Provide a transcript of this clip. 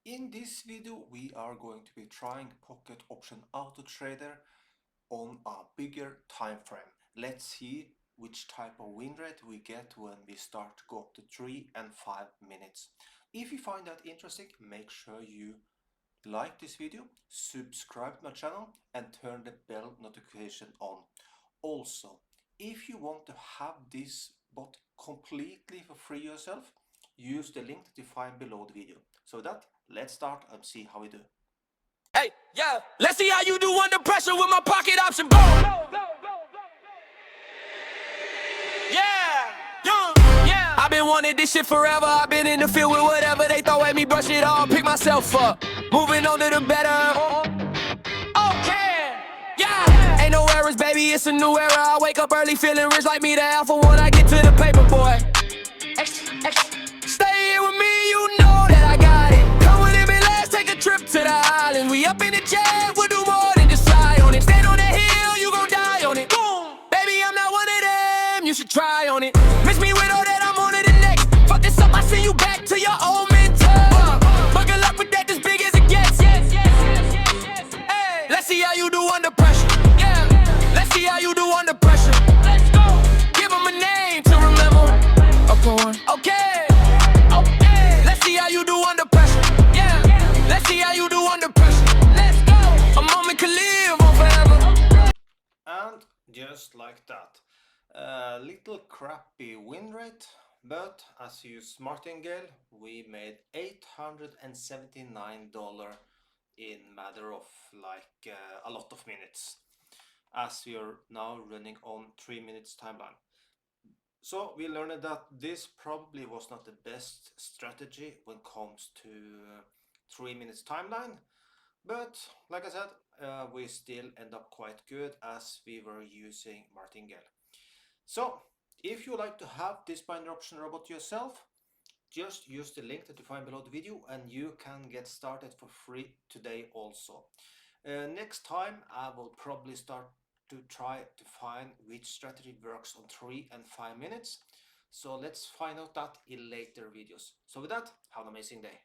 In this video we are going to be trying Pocket Option Auto Trader on a bigger time frame. Let's see which type of win rate we get when we start to go up to 3 and 5 minutes. If you find that interesting, make sure you like this video, subscribe to my channel and turn the bell notification on. Also, if you want to have this bot completely for free yourself, use the link that you find below the video. So with that, let's start and see how we do. Hey, yeah, let's see how you do under pressure with my pocket option. Boom! Yeah, yeah. I've been wanting this shit forever. I've been in the field with whatever they throw at me, brush it off, pick myself up. Moving on to the better. Okay, yeah. Ain't no errors, baby, it's a new era. I wake up early feeling rich like me, the alpha when I get to the paper, boy. Stay here with me, you know that I got it. Come with me, let's take a trip to the island. We up in the jet, we'll do more than just fly on it. Stand on that hill, you gon' die on it. Boom, baby, I'm not one of them, you should try on it. Miss me with all that, I'm on to the next. Fuck this up, I send you back to your old mentor. Buckle up with that, as big as it gets. Hey, let's see how you do under pressure. Yeah, let's see how you do under pressure. Let's go. Give them a name to remember. Okay. Let's see how you do under pressure. Yeah. Let's see how you do under pressure. Let's go. A moment can live on forever. And just like that, a little crappy win rate, but as you martingale, we made $879 in matter of like a lot of minutes, as we are now running on 3 minutes timeline. So we learned that this probably was not the best strategy when it comes to 3 minutes timeline, but like I said, we still end up quite good as we were using martingale. So if you like to have this binder option robot yourself, just use the link that you find below the video and you can get started for free today also. Next time I will probably start to try to find which strategy works on 3 and 5 minutes. So let's find out that in later videos. So with that, have an amazing day.